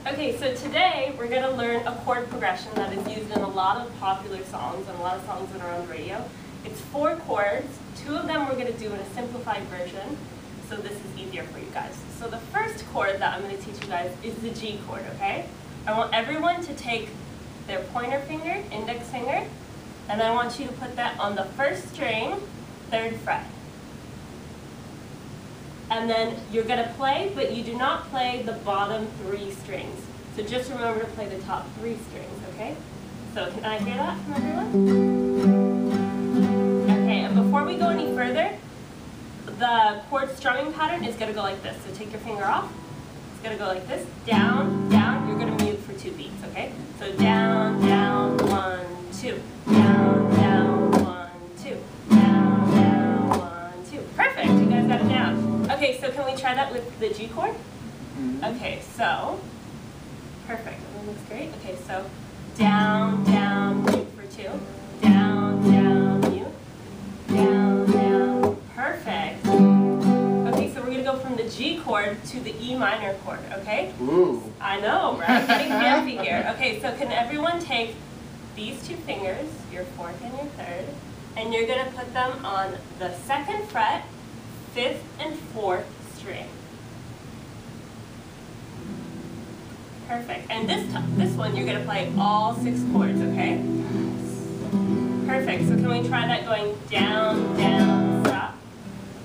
Okay, so today we're going to learn a chord progression that is used in a lot of popular songs and a lot of songs that are on the radio. It's 4 chords. 2 of them we're going to do in a simplified version, so this is easier for you guys. So the first chord that I'm going to teach you guys is the G chord, okay? I want everyone to take their pointer finger, index finger, and I want you to put that on the first string, 3rd fret. And then you're going to play, but you do not play the bottom 3 strings. So just remember to play the top 3 strings, okay? So can I hear that from everyone? Okay, and before we go any further, the chord strumming pattern is going to go like this. So take your finger off. It's going to go like this. Down, down. You're going to mute for 2 beats, okay? So down, down, 1, 2. Down, down, 1, 2. Down, down, 1, 2. Perfect. You guys got it down. Okay, so can we try that with the G chord? Okay, so, perfect, that looks great. Okay, so, down, down, mute for 2. Down, down, mute. Down, down, perfect. Okay, so we're going to go from the G chord to the E minor chord, okay? Ooh. I know, right? Getting fancy here. Okay, so can everyone take these 2 fingers, your 4th and your 3rd, and you're going to put them on the 2nd fret, 5th and 4th string. Perfect. And this one you're going to play all 6 chords, okay? Perfect. So can we try that going down, down, stop,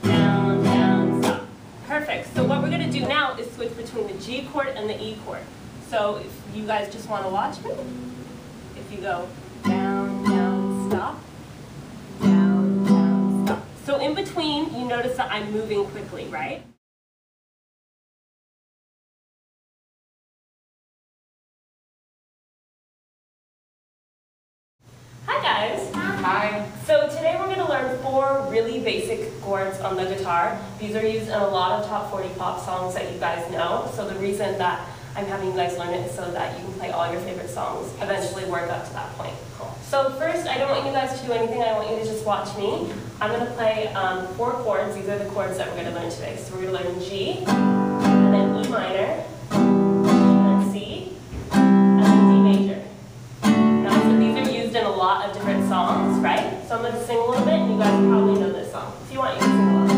down, down, stop. Perfect. So what we're going to do now is switch between the G chord and the E chord. So if you guys just want to watch me, if you go down, down, stop, down, down, stop. So in between, you notice that I'm moving quickly, right? Hi guys! Hi. So today we're going to learn 4 really basic chords on the guitar. These are used in a lot of top 40 pop songs that you guys know. So the reason that I'm having you guys learn it is so that you can play all your favorite songs, eventually work up to that point. So first, I don't want you guys to do anything, I want you to just watch me. I'm going to play 4 chords. These are the chords that we're going to learn today. So we're going to learn G, and then E minor, and then C, and then D major. Now, so these are used in a lot of different songs, right? So I'm going to sing a little bit, and you guys probably know this song. If you want, you can sing along.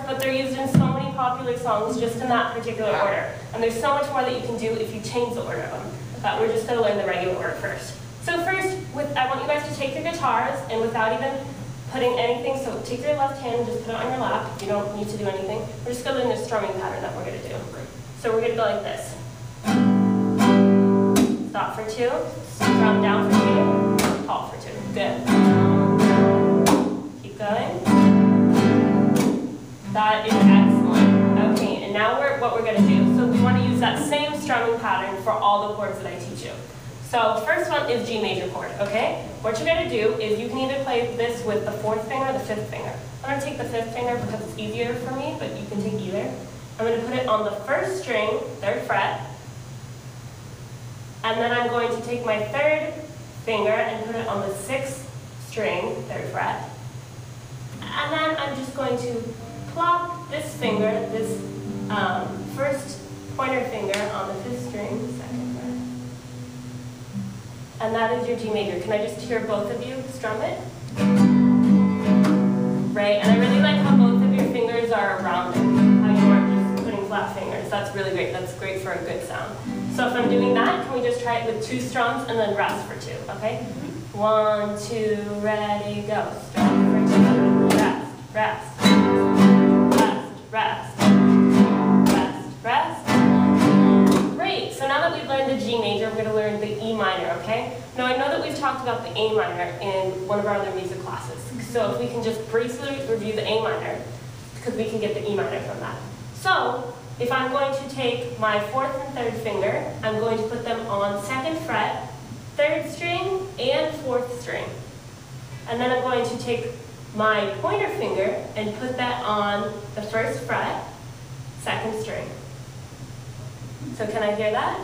But they're used in so many popular songs just in that particular order. And there's so much more that you can do if you change the order of them. But we're just going to learn the regular order first. So first, I want you guys to take your guitars, and without even putting anything, so take your left hand and just put it on your lap. You don't need to do anything. We're just going to learn the strumming pattern that we're going to do. So we're going to go like this. Stop for 2, strum down for 2, halt for 2. Good. Keep going. That is excellent. Okay, and now what we're going to do, so we want to use that same strumming pattern for all the chords that I teach you. So first one is G major chord, okay? What you're going to do is you can either play this with the 4th finger or the 5th finger. I'm going to take the 5th finger because it's easier for me, but you can take either. I'm going to put it on the 1st string, 3rd fret, and then I'm going to take my 3rd finger and put it on the 6th string, 3rd fret. And then I'm just going to plop this finger, this first pointer finger on the 5th string, 2nd fret. And that is your G major. Can I just hear both of you strum it? Right, and I really like how both of your fingers are rounded, how you aren't just putting flat fingers. That's really great. That's great for a good sound. So if I'm doing that, can we just try it with 2 strums and then rest for 2, okay? 1, 2, ready, go. Strum for 2, rest, rest, rest, rest, rest, rest. Great, so now that we've learned the G major, we're going to learn the E minor, okay? Now I know that we've talked about the A minor in one of our other music classes. So if we can just briefly review the A minor, because we can get the E minor from that. So if I'm going to take my 4th and 3rd finger, I'm going to put them on 2nd fret, 3rd string, and 4th string. And then I'm going to take my pointer finger and put that on the 1st fret, 2nd string. So can I hear that?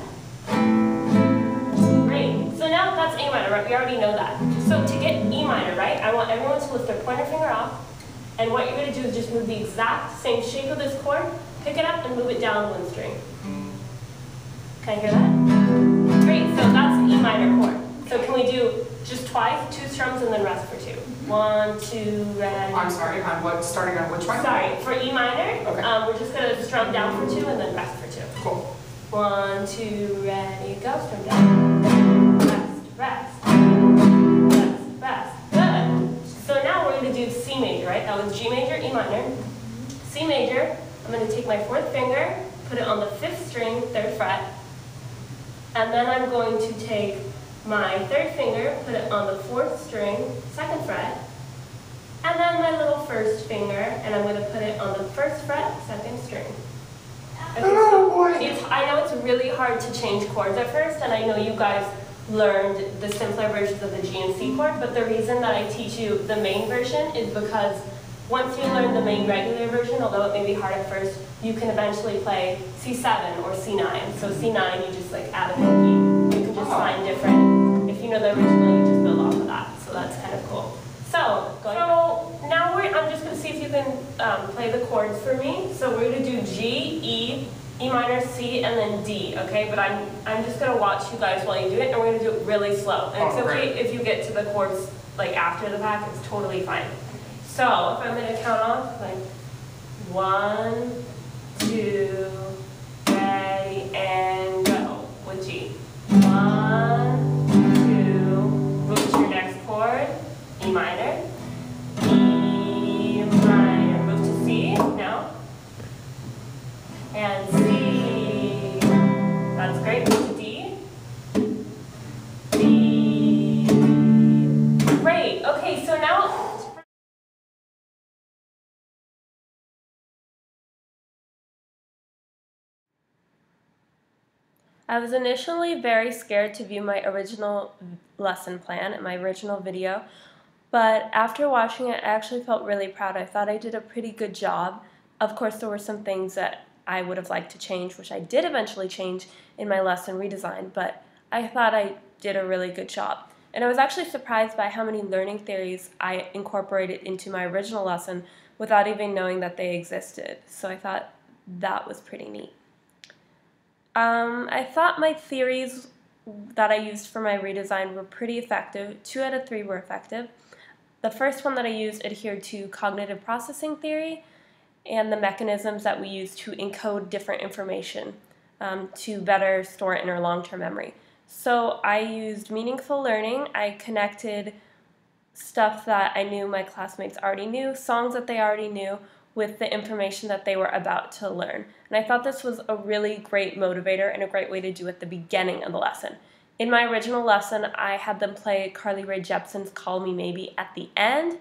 Great. So now that's A minor, right? We already know that. So to get E minor, right, I want everyone to lift their pointer finger up, and what you're going to do is just move the exact same shape of this chord, pick it up, and move it down 1 string. Can I hear that? Great, so that's an E minor chord. So can we do just twice, 2 strums, and then rest for 2? 1, 2, ready. I'm sorry, on what, starting on which one? Sorry, for E minor, okay. We're just going to strum down for 2 and then rest for 2. Cool. 1, 2, ready, go, strum down. Rest, rest, rest, rest. Good. So now we're going to do C major, right? That was G major, E minor. C major, I'm going to take my 4th finger, put it on the 5th string, 3rd fret, and then I'm going to take my 3rd finger, put it on the 4th string, 2nd fret, and then my little 1st finger, and I'm going to put it on the 1st fret, 2nd string. Okay, so I know it's really hard to change chords at first, and I know you guys learned the simpler versions of the G and C chord, but the reason that I teach you the main version is because once you learn the main regular version, although it may be hard at first, you can eventually play C7 or C9. So C9, you just like add a pinky. You can just find different, if you know the original, you just build off of that. So that's kind of cool. So now I'm just going to see if you can play the chords for me. So we're going to do G, E, E minor, C, and then D, okay? But I'm just going to watch you guys while you do it, and we're going to do it really slow. And it's okay if you get to the chords like after the fact, it's totally fine. So if I'm going to count off, like 1, 2, ready, and go with G. 1, 2, move to your next chord, E minor, E minor, move to C now, and C, that's great, move to D, D, great, okay, so now, I was initially very scared to view my original lesson plan and my original video, but after watching it, I actually felt really proud. I thought I did a pretty good job. Of course, there were some things that I would have liked to change, which I did eventually change in my lesson redesign, but I thought I did a really good job. And I was actually surprised by how many learning theories I incorporated into my original lesson without even knowing that they existed. So I thought that was pretty neat. I thought my theories that I used for my redesign were pretty effective. 2 out of 3 were effective. The first one that I used adhered to cognitive processing theory and the mechanisms that we use to encode different information to better store it in our long-term memory. So I used meaningful learning. I connected stuff that I knew my classmates already knew, songs that they already knew, with the information that they were about to learn. And I thought this was a really great motivator and a great way to do at the beginning of the lesson. In my original lesson, I had them play Carly Rae Jepsen's Call Me Maybe at the end,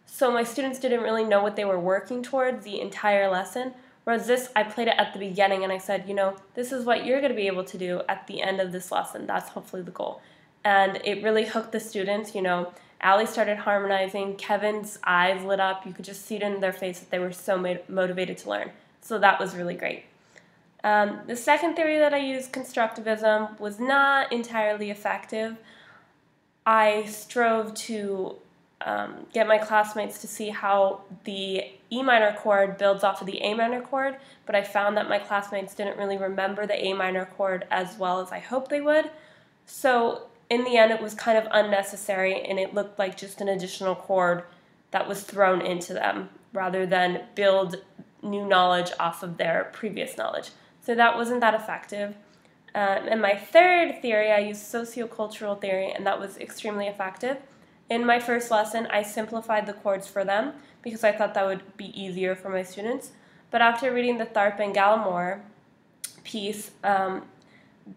so my students didn't really know what they were working towards the entire lesson, whereas this, I played it at the beginning and I said, you know, this is what you're going to be able to do at the end of this lesson. That's hopefully the goal. And it really hooked the students, you know. Allie started harmonizing, Kevin's eyes lit up, you could just see it in their face that they were so motivated to learn. So that was really great. The second theory that I used, constructivism, was not entirely effective. I strove to get my classmates to see how the E minor chord builds off of the A minor chord, but I found that my classmates didn't really remember the A minor chord as well as I hoped they would. So in the end, it was kind of unnecessary, and it looked like just an additional chord that was thrown into them rather than build new knowledge off of their previous knowledge. So that wasn't that effective. And my third theory, I used sociocultural theory, and that was extremely effective. In my first lesson, I simplified the chords for them because I thought that would be easier for my students. But after reading the Tharp and Gallimore piece,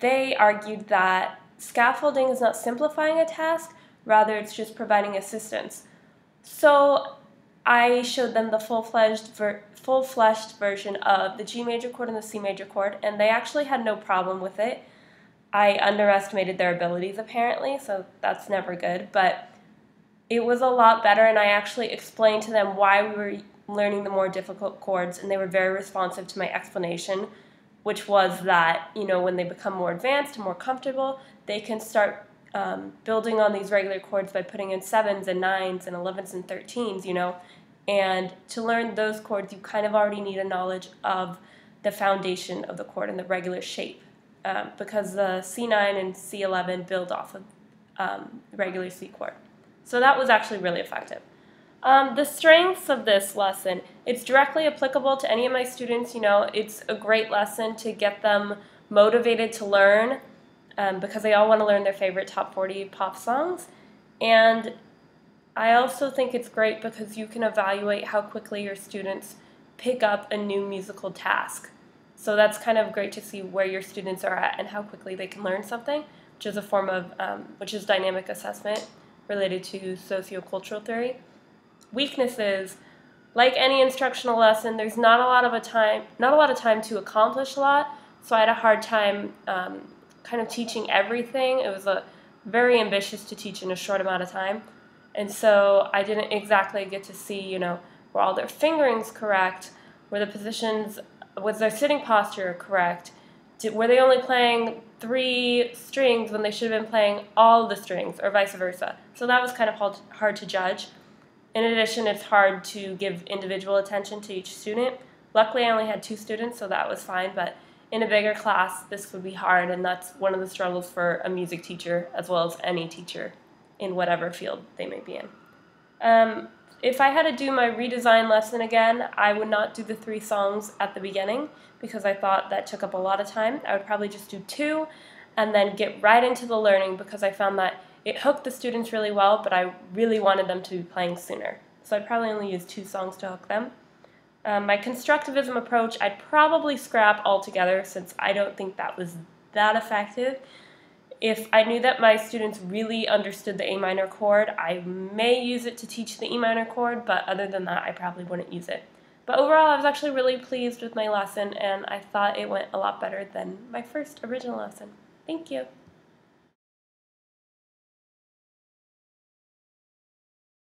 they argued that scaffolding is not simplifying a task, rather it's just providing assistance. So I showed them the full-fledged version of the G major chord and the C major chord, and they actually had no problem with it. I underestimated their abilities apparently, so that's never good, but it was a lot better, and I actually explained to them why we were learning the more difficult chords, and they were very responsive to my explanation, which was that, when they become more advanced and more comfortable, they can start building on these regular chords by putting in 7s and 9s and 11s and 13s, and to learn those chords, you kind of already need a knowledge of the foundation of the chord and the regular shape, because the C9 and C11 build off of the regular C chord. So that was actually really effective. The strengths of this lesson, it's directly applicable to any of my students. It's a great lesson to get them motivated to learn because they all want to learn their favorite top 40 pop songs. And I also think it's great because you can evaluate how quickly your students pick up a new musical task. So that's kind of great to see where your students are at and how quickly they can learn something, which is a form of, which is dynamic assessment related to sociocultural theory. Weaknesses, like any instructional lesson, there's not a lot of time to accomplish a lot, so I had a hard time kind of teaching everything. It was very ambitious to teach in a short amount of time, and so I didn't exactly get to see, were all their fingerings correct, were the positions, was their sitting posture correct, were they only playing 3 strings when they should have been playing all the strings, or vice versa. So that was kind of hard to judge. In addition, it's hard to give individual attention to each student. Luckily, I only had 2 students, so that was fine, but in a bigger class, this would be hard, and that's one of the struggles for a music teacher, as well as any teacher in whatever field they may be in. If I had to do my redesign lesson again, I would not do the 3 songs at the beginning because I thought that took up a lot of time. I would probably just do 2 and then get right into the learning because I found that it hooked the students really well, but I really wanted them to be playing sooner. So I'd probably only use 2 songs to hook them. My constructivism approach, I'd probably scrap altogether since I don't think that was that effective. If I knew that my students really understood the A minor chord, I may use it to teach the E minor chord, but other than that, I probably wouldn't use it. But overall, I was actually really pleased with my lesson, and I thought it went a lot better than my first original lesson. Thank you.